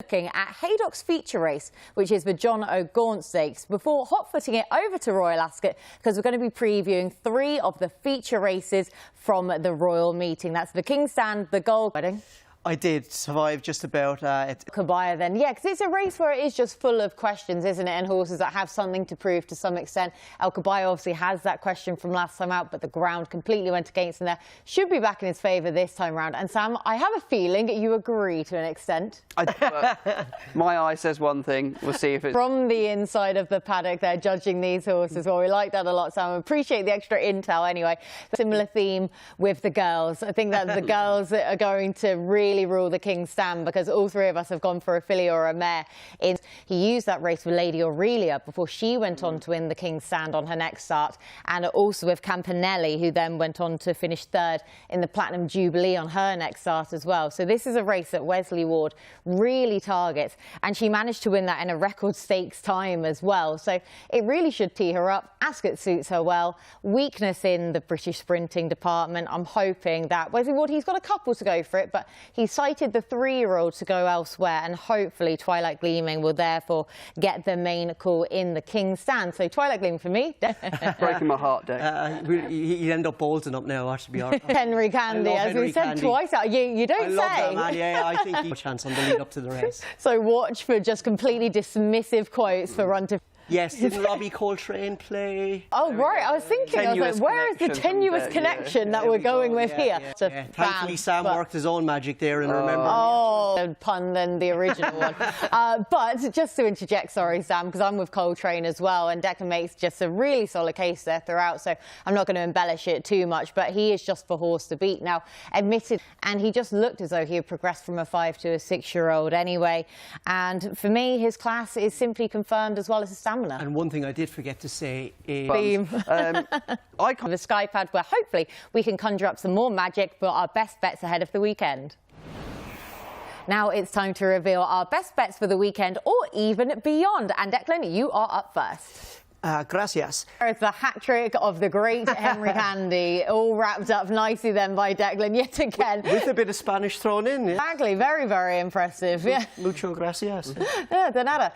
Looking at Haydock's feature race, which is the John O'Gaunt Stakes, before hot-footing it over to Royal Ascot, because we're going to be previewing 3 of the feature races from the Royal Meeting. That's the King's Stand, the Gold Wedding. I did survive just about it. Kabaya then. Yeah, because it's a race where it is just full of questions, isn't it? And horses that have something to prove to some extent. El Kabaya obviously has that question from last time out, but the ground completely went against him there. Should be back in his favour this time round. And Sam, I have a feeling you agree to an extent. My eye says one thing. We'll see if it's... From the inside of the paddock, they're judging these horses. Well, we like that a lot, Sam. We appreciate the extra intel anyway. Similar theme with the girls. I think that the girls are going to really rule the King's Stand, because all 3 of us have gone for a filly or a mare. He used that race with Lady Aurelia before she went on to win the King's Stand on her next start, and also with Campanelli, who then went on to finish 3rd in the Platinum Jubilee on her next start as well. So this is a race that Wesley Ward really targets, and she managed to win that in a record stakes time as well. So it really should tee her up. Ascot suits her well. Weakness in the British sprinting department. I'm hoping that Wesley Ward, he's got a couple to go for it, but he cited the 3-year-old to go elsewhere, and hopefully Twilight Gleaming will therefore get the main call in the King's Stand. So Twilight Gleaming for me. Breaking my heart, Dave. He'd end up bolting up now, to be honest. Henry Candy, as we said twice. You don't say. I love that, man. Yeah, I think he's a chance on the lead up to the race. So watch for just completely dismissive quotes for Run to... Yes, didn't Robbie Coltrane play? Oh, right. I was thinking, where is the tenuous connection that we're going with here? Yeah. Thankfully, Sam worked his own magic there and remembered. Oh, pun than the original one. But just to interject, sorry, Sam, because I'm with Coltrane as well, and Declan makes just a really solid case there throughout, so I'm not going to embellish it too much, but he is just the horse to beat. Now, admitted, and he just looked as though he had progressed from a 5 to a 6-year-old anyway. And for me, his class is simply confirmed as well as his stamina. And one thing I did forget to say is... I come the Skypad, where hopefully we can conjure up some more magic for our best bets ahead of the weekend. Now it's time to reveal our best bets for the weekend, or even beyond. And Declan, you are up first. Gracias. It's the hat-trick of the great Henry Candy, all wrapped up nicely then by Declan yet again. With a bit of Spanish thrown in. Yeah. Exactly, very, very impressive. Yeah. Mucho gracias. Yeah, de nada.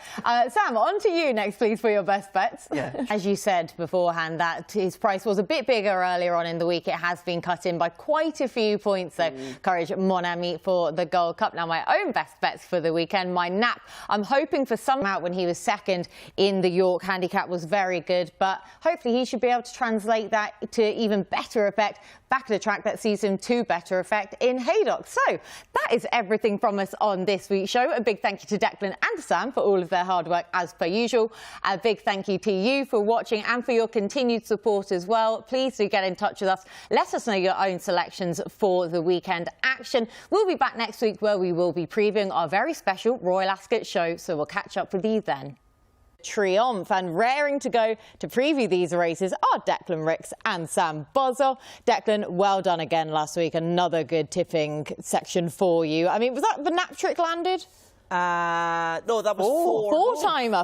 Sam, on to you next, please, for your best bets. Yeah. As you said beforehand, that his price was a bit bigger earlier on in the week. It has been cut in by quite a few points, so courage, mon ami, for the Gold Cup. Now, my own best bets for the weekend, my nap. I'm hoping for some out when he was 2nd in the York handicap was very good, but hopefully he should be able to translate that to even better effect back at the track that sees him to better effect in Haydock. So that is everything from us on this week's show. A big thank you to Declan and Sam for all of their hard work as per usual. A big thank you to you for watching and for your continued support as well. Please do get in touch with us. Let us know your own selections for the weekend action. We'll be back next week, where we will be previewing our very special Royal Ascot show, so we'll catch up with you then. Triumph, and raring to go to preview these races are Declan Ricks and Sam Bozzell. Declan, well done again last week. Another good tipping section for you. I mean, was that the nap trick landed? No, that was four-timer.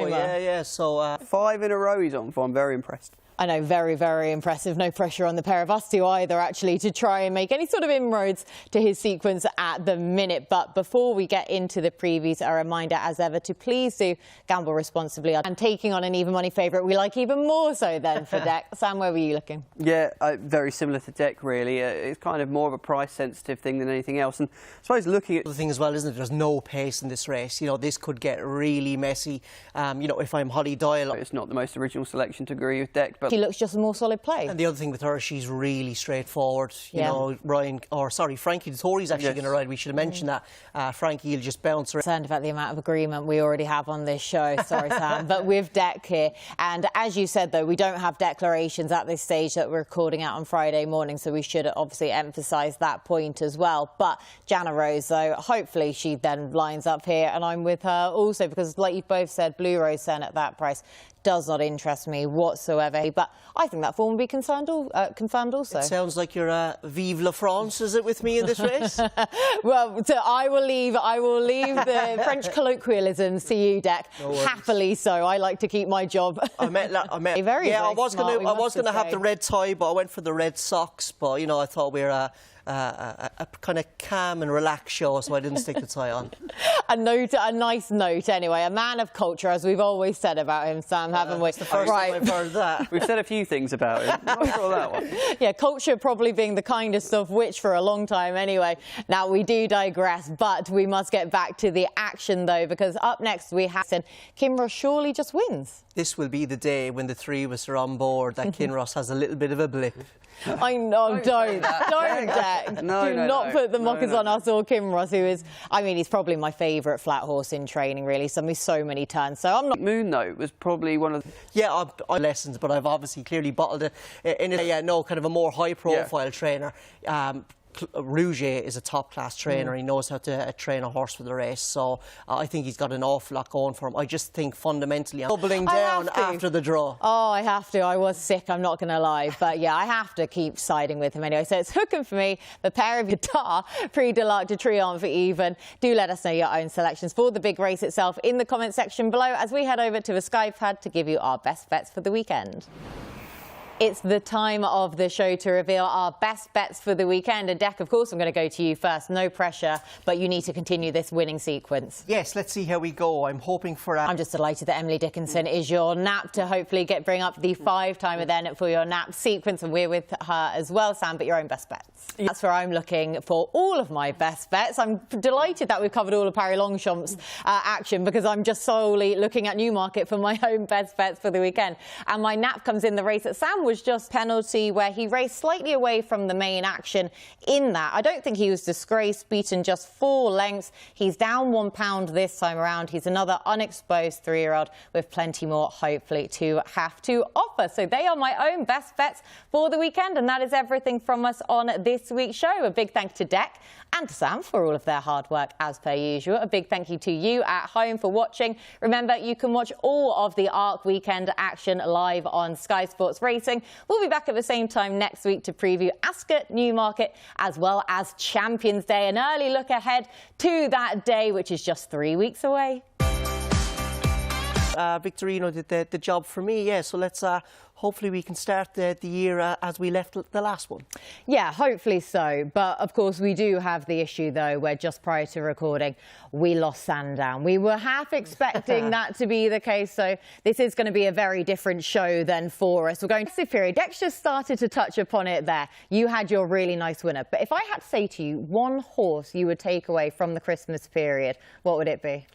Yeah. So 5 in a row he's on for. I'm very impressed. I know, very, very impressive. No pressure on the pair of us two either, actually, to try and make any sort of inroads to his sequence at the minute. But before we get into the previews, a reminder, as ever, to please do gamble responsibly. And taking on an even money favourite, we like even more so then for Deck. Sam, where were you looking? Yeah, very similar to Deck, really. It's kind of more of a price-sensitive thing than anything else. And I suppose looking at the thing as well, isn't it? There's no pace in this race. You know, this could get really messy. You know, if I'm Holly Doyle, it's not the most original selection to agree with Deck, but she looks just a more solid play. And the other thing with her, she's really straightforward. You know, Frankie Dettori's actually going to ride. We should have mentioned that. Frankie will just bounce around. Concerned about the amount of agreement we already have on this show. Sorry, Sam. But with Deck here. And as you said, though, we don't have declarations at this stage that we're recording out on Friday morning, so we should obviously emphasise that point as well. But Jana Rose, though, hopefully she then lines up here, and I'm with her also, because like you've both said, Blue Rose Sen at that price does not interest me whatsoever. But I think that form will be confirmed also. It sounds like you're Vive la France, is it, with me in this race? Well, so I will leave the French colloquialisms to you, Deck. No happily so. I like to keep my job. I was going to have the red tie, but I went for the red socks. But, you know, I thought we're a kind of calm and relaxed show, so I didn't stick the tie on. A nice note anyway. A man of culture, as we've always said about him, Sam, haven't we? It's the first time I've heard that. We've said a few things about him. Not sure that one. Yeah, culture probably being the kindest of which for a long time anyway. Now, we do digress, but we must get back to the action, though, because up next we have Kinross surely just wins. This will be the day when the three of us are on board that Kinross has a little bit of a blip. I know, don't, Deck. Do not put the mockers on us or Kinross, who is, I mean, he's probably my favourite flat horse in training, really. So many turns. So I'm not. Moon, though, was probably one of the... Yeah, I lessons, but I've obviously clearly bottled it in a, kind of a more high-profile trainer. Rouget is a top-class trainer. He knows how to train a horse for the race, so I think he's got an awful lot going for him. I just think fundamentally I'm doubling down after the draw. Oh, I have to. I was sick, I'm not going to lie. But yeah, I have to keep siding with him anyway. So it's hooking for me. The pair of guitar, Prix de l'Arc de Triomphe even. Do let us know your own selections for the big race itself in the comment section below as we head over to a Sky pad to give you our best bets for the weekend. It's the time of the show to reveal our best bets for the weekend. And Deck, of course, I'm going to go to you first. No pressure, but you need to continue this winning sequence. Yes, let's see how we go. I'm hoping for... I'm just delighted that Emily Dickinson is your nap to hopefully bring up the 5-timer then for your nap sequence. And we're with her as well, Sam, but your own best bets. That's where I'm looking for all of my best bets. I'm delighted that we've covered all of Paris Longchamp's action because I'm just solely looking at Newmarket for my own best bets for the weekend. And my nap comes in the race that Sam was just penalty, where he raced slightly away from the main action in that. I don't think he was disgraced, beaten just 4 lengths. He's down £1 this time around. He's another unexposed 3-year-old with plenty more, hopefully, to have to offer. So they are my own best bets for the weekend, and that is everything from us on this week's show. A big thank you to Deck and to Sam for all of their hard work as per usual. A big thank you to you at home for watching. Remember, you can watch all of the ARC weekend action live on Sky Sports Racing. We'll be back at the same time next week to preview Ascot, Newmarket, as well as Champions Day. An early look ahead to that day, which is just 3 weeks away. Victorino did the job for me, yeah, so let's hopefully we can start the year as we left the last one. Yeah, hopefully so. But of course we do have the issue though where just prior to recording we lost Sandown. We were half expecting that to be the case, so this is going to be a very different show then for us. We're going to the period. Dex just started to touch upon it there. You had your really nice winner, but if I had to say to you one horse you would take away from the Christmas period, what would it be?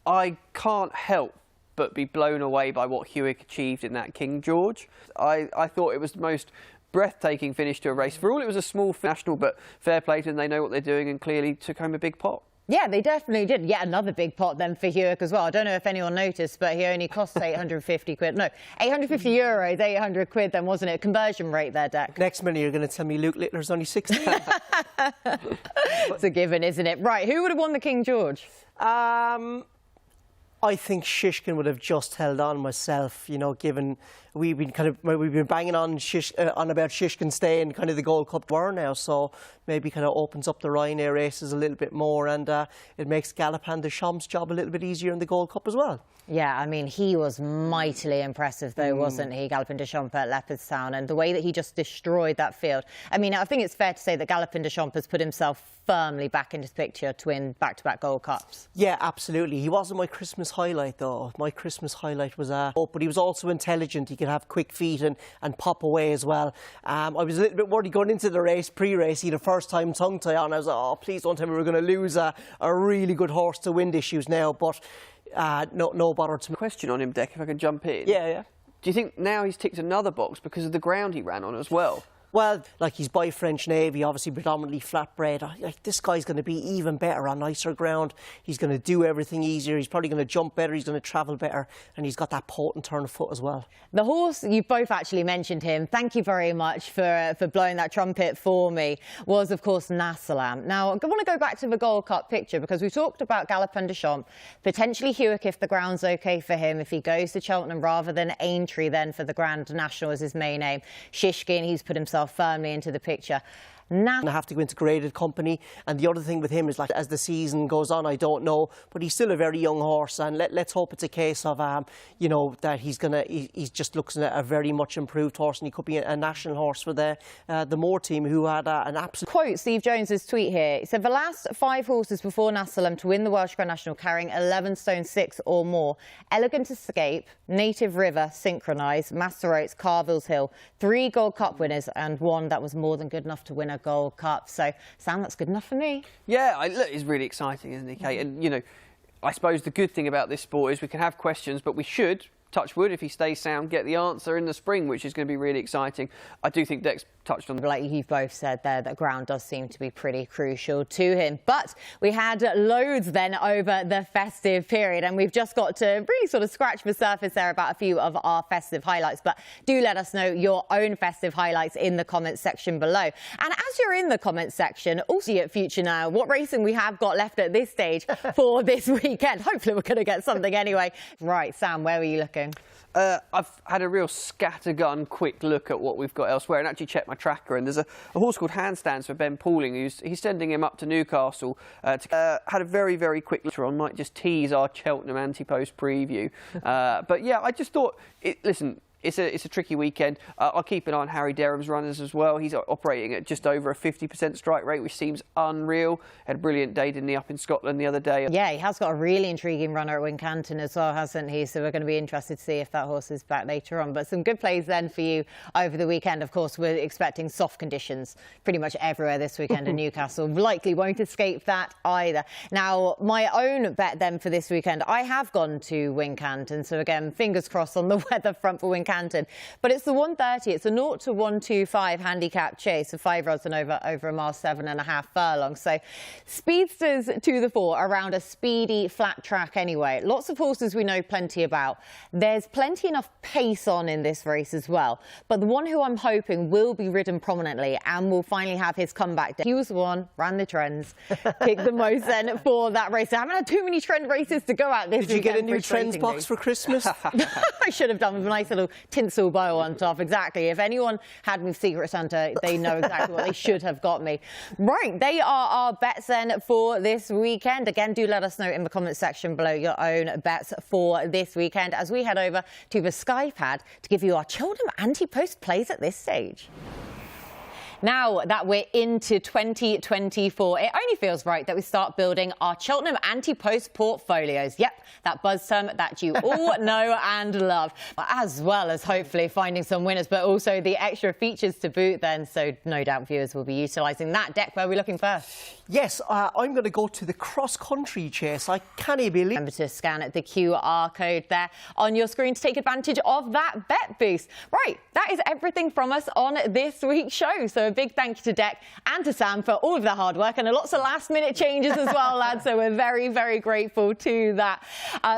I can't help but be blown away by what Hewick achieved in that King George. I thought it was the most breathtaking finish to a race. For all it was a small national, but fair play to them, they know what they're doing and clearly took home a big pot. Yeah, they definitely did. Yet another big pot then for Hewick as well. I don't know if anyone noticed, but he only cost 850 quid. No, 850 euros, 800 quid then, wasn't it? Conversion rate there, Deck. Next minute you're going to tell me Luke Littler's only 16. It's a given, isn't it? Right, who would have won the King George? I think Shishkin would have just held on myself, you know, given we've been banging on about Shishkin staying kind of the Gold Cup war now, so maybe kind of opens up the Ryanair races a little bit more, and it makes Galopin de Champ's job a little bit easier in the Gold Cup as well. Yeah, I mean, he was mightily impressive, though, wasn't he, Galopin de Champ at Leopardstown, and the way that he just destroyed that field. I mean, I think it's fair to say that Galopin de Champ has put himself firmly back into the picture to win back-to-back Gold Cups. Yeah, absolutely. He wasn't my Christmas highlight, though. My Christmas highlight was but he was also intelligent. He could have quick feet and pop away as well. I was a little bit worried going into the race, pre-race. He had a first-time tongue-tie on. I was like, oh, please don't tell me we're going to lose a really good horse to wind issues now, but no bother to me. Question on him, Deck, if I can jump in. Yeah. Do you think now he's ticked another box because of the ground he ran on as well? Well, like he's by French Navy, obviously predominantly flatbred. Like, this guy's going to be even better on nicer ground. He's going to do everything easier. He's probably going to jump better. He's going to travel better. And he's got that potent turn of foot as well. The horse, you both actually mentioned him. Thank you very much for blowing that trumpet for me, was, of course, Nassalam. Now, I want to go back to the Gold Cup picture because we talked about Galopin de Champ, potentially Hewick if the ground's OK for him, if he goes to Cheltenham rather than Aintree then for the Grand National as his main aim. Shishkin, he's put himself firmly into the picture. Now I have to go into graded company, and the other thing with him is, like, as the season goes on, I don't know, but he's still a very young horse, and let's hope it's a case of you know, that he's just looks at a very much improved horse, and he could be a national horse for the Moore team, who had an absolute quote Steve Jones's tweet here. He said the last 5 horses before Nassalem to win the Welsh Grand National carrying 11 stone 6 or more: Elegant Escape, Native River, Synchronise, Master Oats, Carville's Hill, 3 Gold Cup winners and 1 that was more than good enough to win a Gold Cup. So, Sam, that's good enough for me. Yeah, look, it's really exciting, isn't it, Kate? And, you know, I suppose the good thing about this sport is we can have questions, but we should, touch wood, if he stays sound, get the answer in the spring, which is going to be really exciting. I do think Dex touched on, like you've both said there, that ground does seem to be pretty crucial to him. But we had loads then over the festive period, and we've just got to really sort of scratch the surface there about a few of our festive highlights. But do let us know your own festive highlights in the comments section below. And as you're in the comments section, also at Future Now, what racing we have got left at this stage for this weekend. Hopefully we're going to get something anyway. Right, Sam, where were you looking? I've had a real scattergun quick look at what we've got elsewhere and actually checked my tracker, and there's a horse called Handstands for Ben Pauling, he's sending him up to Newcastle. Had a very, very quick look on, might just tease our Cheltenham anti-post preview. But yeah, I just thought, listen, it's a tricky weekend. I'll keep an eye on Harry Derham's runners as well. He's operating at just over a 50% strike rate, which seems unreal. Had a brilliant day, didn't he, up in Scotland the other day? Yeah, he has got a really intriguing runner at Wincanton as well, hasn't he? So we're going to be interested to see if that horse is back later on. But some good plays then for you over the weekend. Of course, we're expecting soft conditions pretty much everywhere this weekend in Newcastle. Likely won't escape that either. Now, my own bet then for this weekend, I have gone to Wincanton. So again, fingers crossed on the weather front for Wincanton. But it's the 130. It's a 0 to 125 handicap chase of 5 rods and over a mile 7.5 furlongs. So speedsters to the fore around a speedy flat track anyway. Lots of horses we know plenty about. There's plenty enough pace on in this race as well. But the one who I'm hoping will be ridden prominently and will finally have his comeback day. He was the one, ran the trends, kicked the most then for that race. I haven't had too many trend races to go at this weekend. Did you get a new trends box for Christmas? I should have done with a nice little tinsel bow on top. Exactly. If anyone had me Secret Santa, they know exactly what they should have got me. Right, they are our bets then for this weekend. Again, do let us know in the comments section below your own bets for this weekend as we head over to the SkyPad to give you our Cheltenham anti-post plays at this stage. Now that we're into 2024, it only feels right that we start building our Cheltenham anti-post portfolios. Yep, that buzz term that you all know and love, as well as hopefully finding some winners, but also the extra features to boot then. So no doubt viewers will be utilising that. Deck, where are we looking first? Yes, I'm going to go to the cross-country chase. I can't believe. Remember to scan the QR code there on your screen to take advantage of that bet boost. Right, that is everything from us on this week's show. So a big thank you to Deck and to Sam for all of their hard work and lots of last-minute changes as well, lads. So we're very, very grateful to that.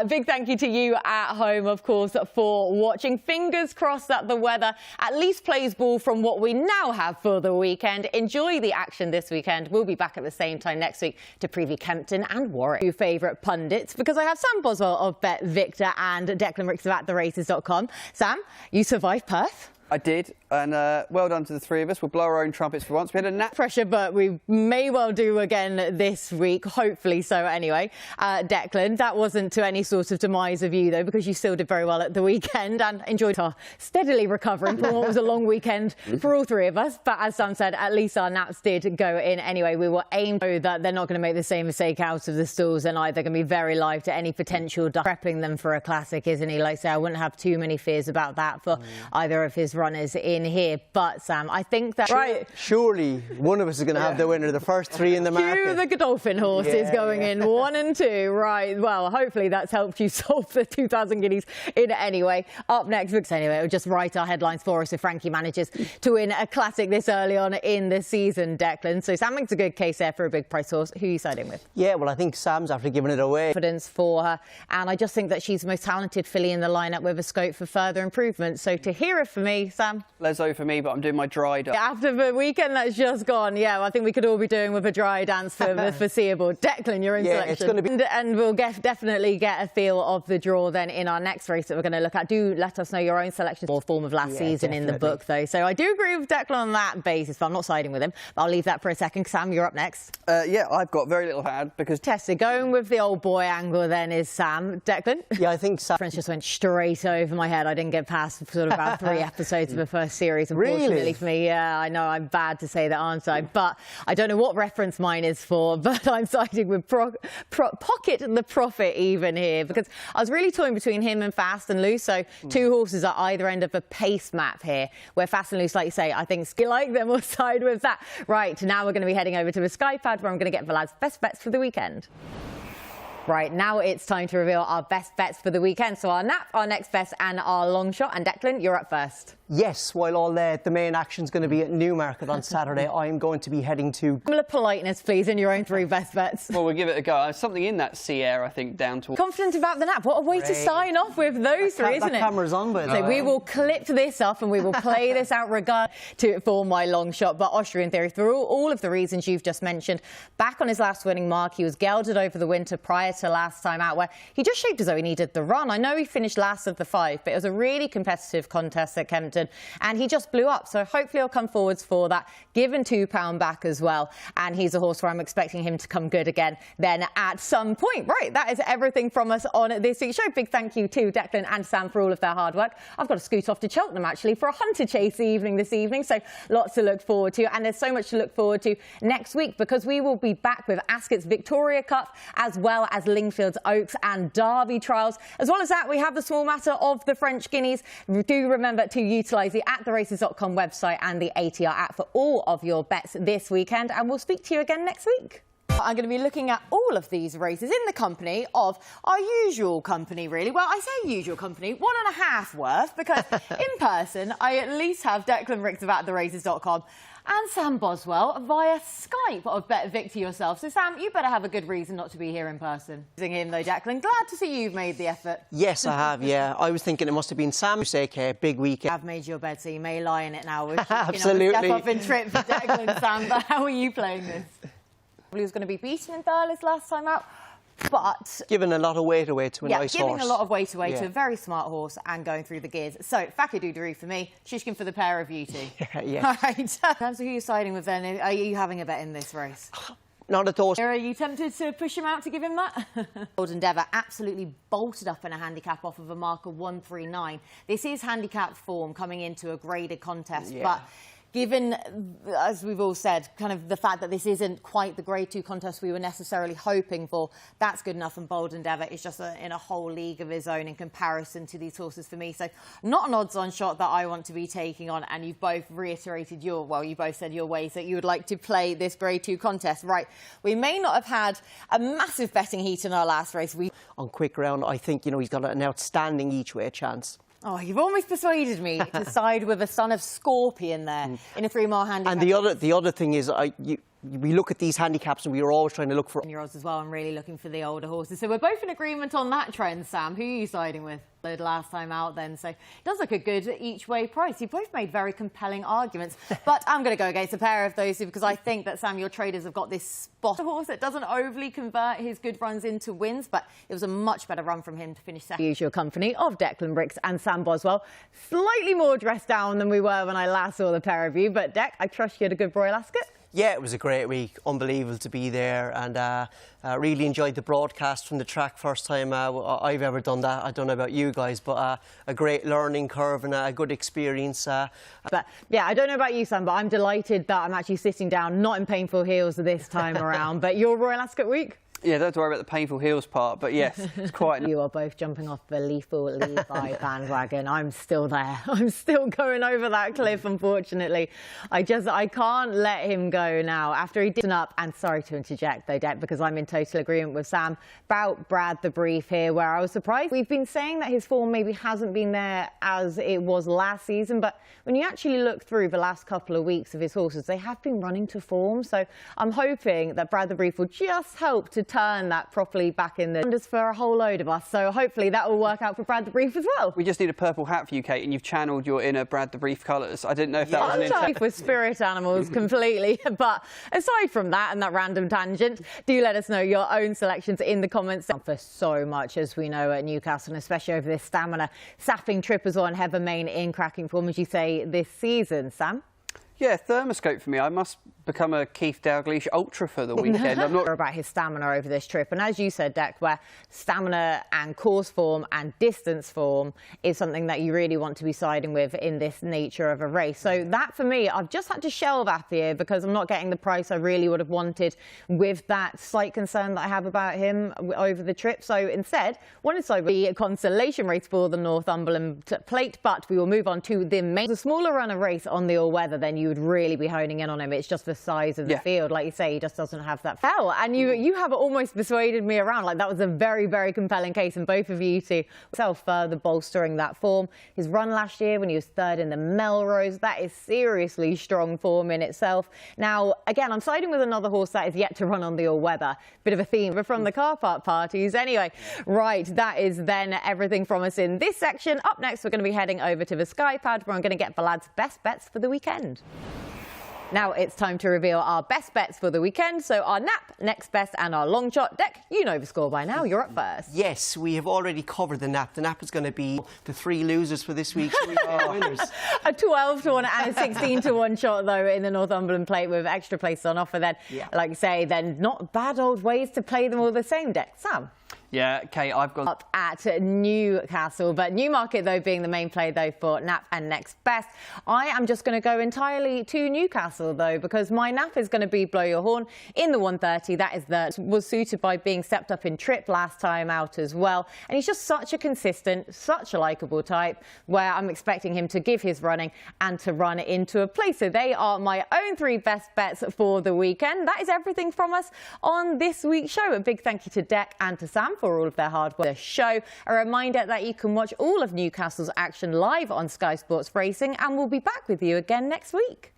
Big thank you to you at home, of course, for watching. Fingers crossed that the weather at least plays ball from what we now have for the weekend. Enjoy the action this weekend. We'll be back at the same time next week to preview Kempton and Warwick. Your favourite pundits, because I have Sam Boswell of Bet Victor and Declan Ricks of AtTheRaces.com. Sam, you survived Perth. I did, and well done to the three of us. We'll blow our own trumpets for once. We had a nap pressure, but we may well do again this week, hopefully so anyway. Declan, that wasn't to any sort of demise of you, though, because you still did very well at the weekend and enjoyed our steadily recovering from what was a long weekend for all three of us. But as Sam said, at least our naps did go in anyway. We will aim that they're not going to make the same mistake out of the stalls, and either going to be very live to any potential prepping them for a classic, isn't he? Like I say, I wouldn't have too many fears about that for either of his runners in here. But Sam, I think that surely one of us is going to have the winner. The first three in the market. Cue the Godolphin horses going in 1 and 2. Right. Well, hopefully that's helped you solve the 2,000 guineas in any way. Up next, because anyway, it'll just write our headlines for us if Frankie manages to win a classic this early on in the season, Declan. So Sam makes a good case there for a big price horse. Who are you siding with? Yeah, well, I think Sam's after giving it away. Confidence for her, and I just think that she's the most talented filly in the lineup with a scope for further improvement. So to hear it for me, Sam? Lezo for me, but I'm doing my dry dance. After the weekend that's just gone, yeah, I think we could all be doing with a dry dance for the foreseeable. Declan, your own selection. It's going to be... And we'll definitely get a feel of the draw then in our next race that we're going to look at. Do let us know your own selection. More form of last season in the book, though. So I do agree with Declan on that basis, but I'm not siding with him. But I'll leave that for a second. Sam, you're up next. Yeah, I've got very little had because... Tested. Going with the old boy angle then is Sam. Declan? Yeah, I think Sam... French just went straight over my head. I didn't get past sort of about 3 episodes of the first series, unfortunately Really? for me. Yeah, I know I'm bad to say that, aren't I? But I don't know what reference mine is for, but I'm siding with Pocket the Prophet even here, because I was really toying between him and Fast and Loose. So 2 horses at either end of a pace map here, where Fast and Loose, like you say, I think skill like them or side with that. Right, now we're going to be heading over to the Sky Pad, where I'm going to get the lads' best bets for the weekend. Right, now it's time to reveal our best bets for the weekend. So our nap, our next best and our long shot. And Declan, you're up first. Yes, while all the main action's going to be at Newmarket on Saturday, I'm going to be heading to... Similar politeness, please, in your own 3 best bets. Well, we'll give it a go. There's something in that sea air, I think, down to... Confident about the nap. What a way to sign off with those 3, isn't it? That camera's on, by the way. So we will clip this up and we will play this out for my long shot. But Austrian Theory, through all of the reasons you've just mentioned, back on his last winning mark, he was gelded over the winter prior to last time out, where he just shaped as though he needed the run. I know he finished last of the 5, but it was a really competitive contest at Kempton, and he just blew up. So hopefully he'll come forwards for that, given £2 back as well. And he's a horse where I'm expecting him to come good again then at some point. Right, that is everything from us on this week's show. Big thank you to Declan and Sam for all of their hard work. I've got to scoot off to Cheltenham, actually, for a hunter chase evening this evening. So lots to look forward to. And there's so much to look forward to next week, because we will be back with Ascot's Victoria Cup, as well as Lingfield's Oaks and Derby trials. As well as that, we have the small matter of the French Guineas. Do remember to utilise the AtTheRaces.com website and the ATR app for all of your bets this weekend. And we'll speak to you again next week. I'm going to be looking at all of these races in the company of our usual company, really. Well, I say usual company, 1.5 worth, because in person, I at least have Declan Ricks of AtTheRaces.com and Sam Boswell via Skype of Bet Victor yourself. So, Sam, you better have a good reason not to be here in person. Him, though, Declan. Glad to see you've made the effort. Yes, I have, yeah. I was thinking it must have been Sam who's big weekend. I've made your bed, so you may lie in it now. Absolutely. Step up in trip for Declan, Sam, but how are you playing this? He was going to be beaten in Thurles last time out, but... Giving a lot of weight away to a nice horse. Yeah, giving a lot of weight away to a very smart horse and going through the gears. So, Fakadoodaroo for me, Shishkin for the pair of you two. Yeah. All right. In terms of who you're siding with then, are you having a bet in this race? Not at all. Are you tempted to push him out to give him that? Old Endeavour absolutely bolted up in a handicap off of a mark of 139. This is handicap form coming into a graded contest, but... Given, as we've all said, kind of the fact that this isn't quite the Grade 2 contest we were necessarily hoping for, that's good enough. And Bold Endeavour is just in a whole league of his own in comparison to these horses for me. So not an odds-on shot that I want to be taking on. And you've both reiterated you both said your ways that you would like to play this Grade 2 contest. Right, we may not have had a massive betting heat in our last race. On quick round, I think, he's got an outstanding each-way chance. Oh, you've almost persuaded me to side with a Son of Scorpion there in a 3-mile handicap. And the other thing is, we look at these handicaps and we are always trying to look for... Your odds as well. I'm really looking for the older horses. So we're both in agreement on that trend, Sam. Who are you siding with? Last time out then, so it does look a good each-way price. You both made very compelling arguments, but I'm going to go against a pair of those two, because I think that, Sam, your traders have got this spot horse that doesn't overly convert his good runs into wins, but it was a much better run from him to finish second. Usual company of Declan Ricks and Sam Boswell, slightly more dressed down than we were when I last saw the pair of you, but Dec, I trust you had a good Royal Ascot. Yeah, it was a great week. Unbelievable to be there, and really enjoyed the broadcast from the track. First time I've ever done that. I don't know about you guys, but a great learning curve and a good experience. But yeah, I don't know about you, Sam, but I'm delighted that I'm actually sitting down, not in painful heels this time around. But your Royal Ascot week? Yeah, don't have to worry about the painful heels part, but yes, it's quite... You are both jumping off the Lethal Levi bandwagon. I'm still there. I'm still going over that cliff, unfortunately. I can't let him go now. After he did up, and sorry to interject, though, Dec, because I'm in total agreement with Sam about Brad the Brief here, where I was surprised. We've been saying that his form maybe hasn't been there as it was last season, but when you actually look through the last couple of weeks of his horses, they have been running to form. So I'm hoping that Brad the Brief will just help to turn that properly back in the just for a whole load of us. So hopefully that will work out for Brad the Brief as well. We just need a purple hat for you, Kate, and you've channeled your inner Brad the Brief colours. I didn't know if that was an intent. With spirit animals completely. But aside from that and that random tangent, do let us know your own selections in the comments. For so much, as we know, at Newcastle, and especially over this stamina sapping trip as well, and Heather Main in cracking form, as you say, this season, Sam. Yeah, thermoscope for me. I must become a Keith Dalglish ultra for the weekend. I'm not sure about his stamina over this trip. And as you said, Dec, where stamina and course form and distance form is something that you really want to be siding with in this nature of a race. So that, for me, I've just had to shelve Appier because I'm not getting the price I really would have wanted with that slight concern that I have about him over the trip. So instead, wanted to side with the consolation race for the Northumberland Plate. But we will move on to the main. The smaller runner race on the all-weather, then you would really be honing in on him. It's just the size of the field. Like you say, he just doesn't have that fell. And you have almost persuaded me around. Like, that was a very, very compelling case, and both of you two self further bolstering that form. His run last year when he was third in the Melrose, that is seriously strong form in itself. Now, again, I'm siding with another horse that is yet to run on the all-weather. Bit of a theme, but from the car park parties. Anyway, right, that is then everything from us in this section. Up next, we're going to be heading over to the Sky Pad, where I'm going to get the lads' best bets for the weekend. Now it's time to reveal our best bets for the weekend. So our nap, next best, and our long shot. Dec, you know the score by now. You're up first. Yes, we have already covered the nap. The nap is going to be the three losers for this week's winners. A 12-1 and a 16-1 shot, though, in the Northumberland Plate with extra places on offer then. Yeah. Like I say, then not bad old ways to play them all the same, Dec. Sam? Yeah, Kate, I've gone up at Newcastle, but Newmarket, though, being the main play, though, for nap and next best. I am just going to go entirely to Newcastle, though, because my nap is going to be Blow Your Horn in the 130. That is was suited by being stepped up in trip last time out as well. And he's just such a consistent, such a likeable type, where I'm expecting him to give his running and to run into a place. So they are my own three best bets for the weekend. That is everything from us on this week's show. A big thank you to Dec and to Sam for all of their hard work. The show. A reminder that you can watch all of Newcastle's action live on Sky Sports Racing, and we'll be back with you again next week.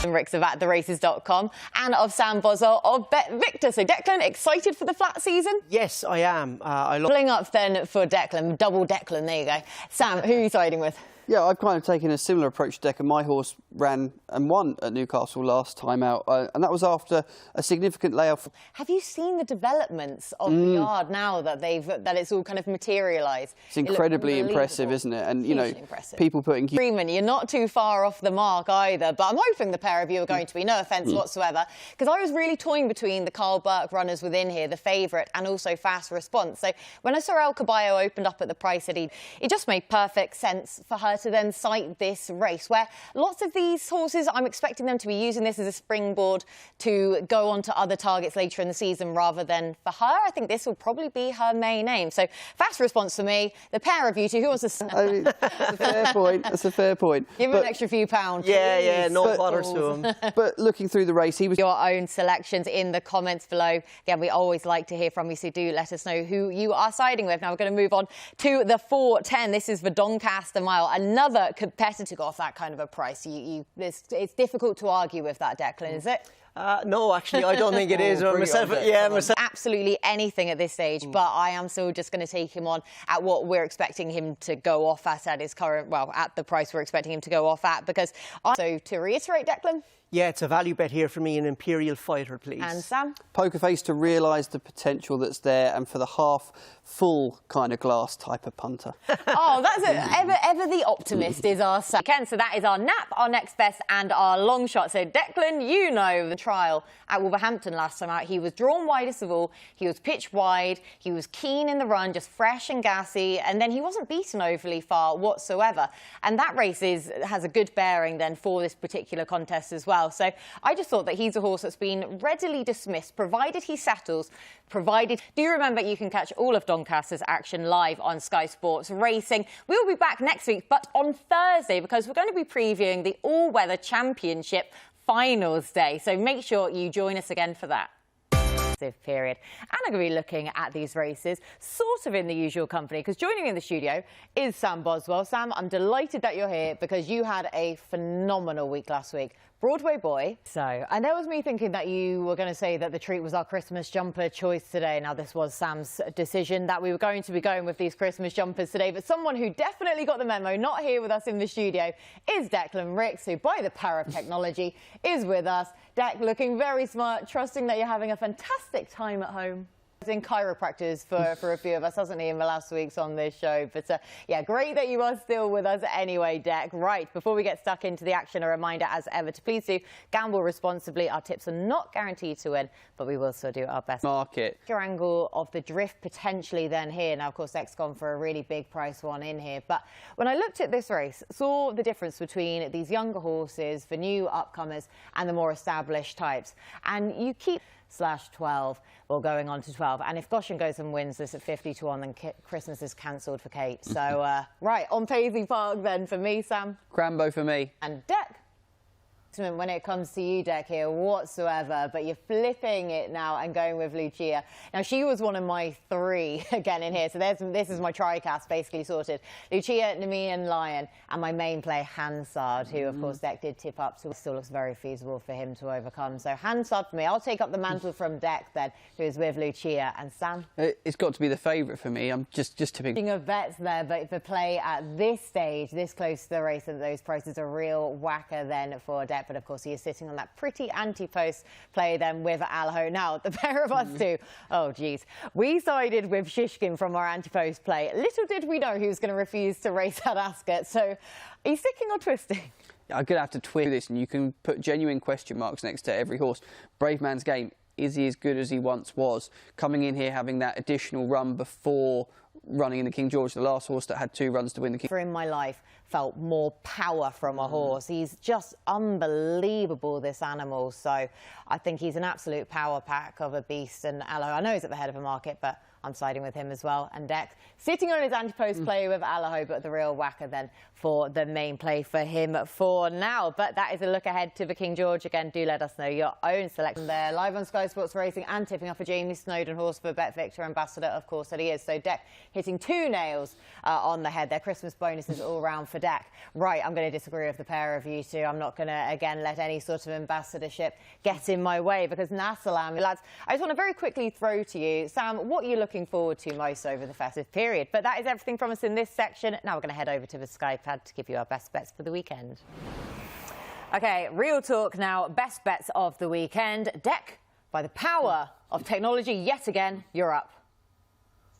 Ricks of @theraces.com and of Sam Boswell of Bet Victor. So Declan, excited for the flat season? Yes, I am. Pulling up then for Declan, double Declan, there you go. Sam, who are you siding with? Yeah, I've kind of taken a similar approach to Dec, and my horse ran and won at Newcastle last time out, and that was after a significant layoff. Have you seen the developments of the yard now that it's all kind of materialised? It's incredibly impressive, isn't it? And, you know, people putting... Freeman, you're not too far off the mark either, but I'm hoping the pair of you are going to be, no offence whatsoever, because I was really toying between the Carl Burke runners within here, the favourite, and also Fast Response. So when I saw El Caballo opened up at the price that it just made perfect sense for her to then cite this race, where lots of these horses, I'm expecting them to be using this as a springboard to go on to other targets later in the season rather than for her. I think this will probably be her main aim. So Fast Response for me. The pair of you two, who wants to... I mean, that's a fair point. That's a fair point. Give him an extra few pounds. Yeah, no bother to him. But looking through the race, he was... Your own selections in the comments below. Again, we always like to hear from you, so do let us know who you are siding with. Now we're going to move on to the 4:10. This is the Doncaster Mile. Another competitor to go off that kind of a price. It's difficult to argue with that, Declan, is it? No, actually, I don't think it is. Myself. Absolutely anything at this stage, but I am still just going to take him on at what we're expecting him to go off at his current, well, at the price we're expecting him to go off at, because... So, to reiterate, Declan? Yeah, it's a value bet here for me, an Imperial Fighter, please. And Sam? Poker face to realise the potential that's there, and for the half-full kind of glass type of punter. Oh, that's it. Ever the optimist is our Sam. Ken, so that is our nap, our next best, and our long shot. So, Declan, you know the trial at Wolverhampton last time out. He was drawn widest of all. He was pitched wide. He was keen in the run, just fresh and gassy, and then he wasn't beaten overly far whatsoever. And that race has a good bearing then for this particular contest as well. So I just thought that he's a horse that's been readily dismissed, provided he settles, provided... Do you remember you can catch all of Doncaster's action live on Sky Sports Racing? We'll be back next week, but on Thursday, because we're going to be previewing the All-Weather Championship Finals Day. So make sure you join us again for that. Period. And I'm going to be looking at these races sort of in the usual company, because joining me in the studio is Sam Boswell. Sam, I'm delighted that you're here because you had a phenomenal week last week. Broadway boy. So, and that was me thinking that you were going to say that the treat was our Christmas jumper choice today. Now, this was Sam's decision that we were going to be going with these Christmas jumpers today. But someone who definitely got the memo, not here with us in the studio, is Declan Ricks, who, by the power of technology, is with us. Dec, looking very smart, trusting that you're having a fantastic time at home. In chiropractors for a few of us, hasn't he, in the last weeks on this show? But yeah, great that you are still with us anyway, Dec. Right, before we get stuck into the action, a reminder as ever to please do gamble responsibly. Our tips are not guaranteed to win, but we will still do our best. Market. Your angle of the drift potentially then here. Now, of course, Dec's gone for a really big price one in here. But when I looked at this race, saw the difference between these younger horses, the new upcomers, and the more established types. And you keep /12, well, going on to 12. And if Goshen goes and wins this at 50 to 1, then Christmas is cancelled for Kate. So, right, on Paisley Park then for me, Sam. Crambo for me. And Dec. When it comes to you, Dec, here whatsoever, but you're flipping it now and going with Lucia. Now, she was one of my 3 again in here, so this is my tri-cast basically sorted. Lucia, Nemean Lion, and my main play, Hansard, who, of course, Dec did tip up, so it still looks very feasible for him to overcome. So Hansard for me. I'll take up the mantle from Dec then, who is with Lucia. And Sam? It's got to be the favourite for me. I'm just tipping. Speaking of bets there, but for play at this stage, this close to the race, and those prices are real whacker then for Dec. But of course, he is sitting on that pretty anti-post play then with Allaho. Now, the pair of us two, oh, geez. We sided with Shishkin from our anti-post play. Little did we know he was going to refuse to race at Ascot. So, are you sticking or twisting? I'm going to have to twist this, and you can put genuine question marks next to every horse. Brave Man's Game. Is he as good as he once was? Coming in here, having that additional run before running in the King George, the last horse that had 2 runs to win the King. In my life, felt more power from a horse. He's just unbelievable, this animal. So I think he's an absolute power pack of a beast. And Allaho, I know he's at the head of a market, but I'm siding with him as well. And Dec sitting on his anti-post play with Allaho, but the real whacker then for the main play for him for now. But that is a look ahead to the King George. Again, do let us know your own selection there. Live on Sky Sports Racing and tipping off a Jamie Snowden horse for Bet Victor ambassador, of course, that he is. So Dec hitting 2 nails on the head. Their Christmas bonuses all round for Dec. Right, I'm going to disagree with the pair of you two. I'm not going to, again, let any sort of ambassadorship get in my way, because Nasalam, lads, I just want to very quickly throw to you, Sam, what are you looking forward to most over the festive period? But that is everything from us in this section. Now we're going to head over to the Sky Pad to give you our best bets for the weekend. OK, real talk now. Best bets of the weekend. Dec, by the power of technology, yet again, you're up.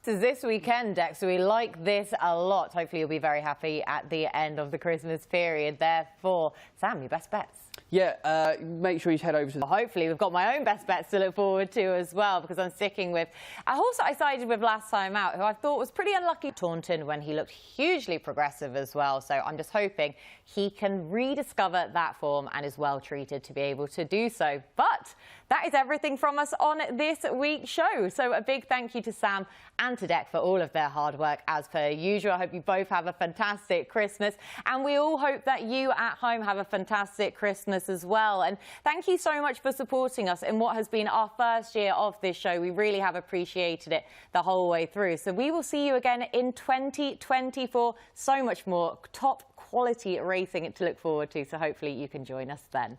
This is this weekend, Dec, so we like this a lot. Hopefully you'll be very happy at the end of the Christmas period. Therefore, Sam, your best bets. Yeah, make sure you head over to the... Hopefully we've got my own best bets to look forward to as well, because I'm sticking with a horse that I sided with last time out, who I thought was pretty unlucky. Taunton, when he looked hugely progressive as well. So I'm just hoping he can rediscover that form and is well treated to be able to do so. But that is everything from us on this week's show. So a big thank you to Sam and to Dec for all of their hard work as per usual. I hope you both have a fantastic Christmas, and we all hope that you at home have a fantastic Christmas as well. And thank you so much for supporting us in what has been our first year of this show. We really have appreciated it the whole way through. So we will see you again in 2024. So much more top quality racing to look forward to. So hopefully you can join us then.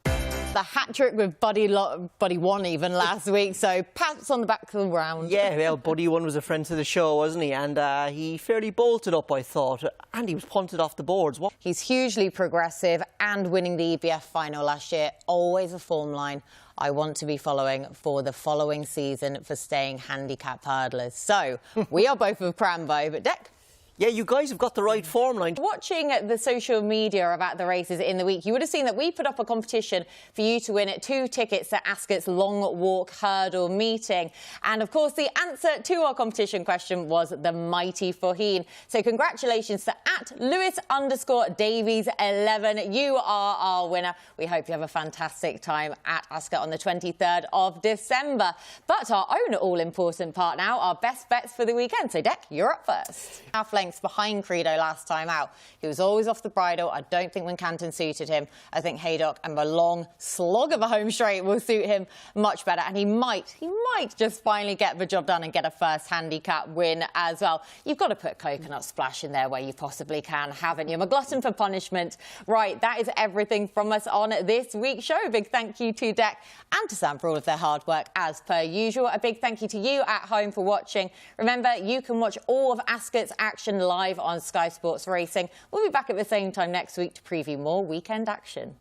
The hat-trick with Buddy won even last week, so pats on the back of the round. Yeah, well, Buddy One was a friend to the show, wasn't he? And he fairly bolted up, I thought, and he was punted off the boards. He's hugely progressive and winning the EBF final last year. Always a form line I want to be following for the following season for staying handicap hurdlers. So, we are both with Crambo, but Dec? Yeah, you guys have got the right form line. Watching the social media about the races in the week, you would have seen that we put up a competition for you to win 2 tickets to Ascot's Long Walk Hurdle meeting. And of course, the answer to our competition question was the mighty Faugheen. So congratulations to @Lewis_Davies11. You are our winner. We hope you have a fantastic time at Ascot on the 23rd of December. But our own all-important part now, our best bets for the weekend. So Dec, you're up first. Half length lengths behind Credo last time out. He was always off the bridle. I don't think Wincanton suited him. I think Haydock and the long slog of a home straight will suit him much better, and he might just finally get the job done and get a first handicap win as well. You've got to put Coconut Splash in there where you possibly can, haven't you? I'm a glutton for punishment. Right, that is everything from us on this week's show. A big thank you to Deck and to Sam for all of their hard work as per usual. A big thank you to you at home for watching. Remember, you can watch all of Ascot's action live on Sky Sports Racing. We'll be back at the same time next week to preview more weekend action.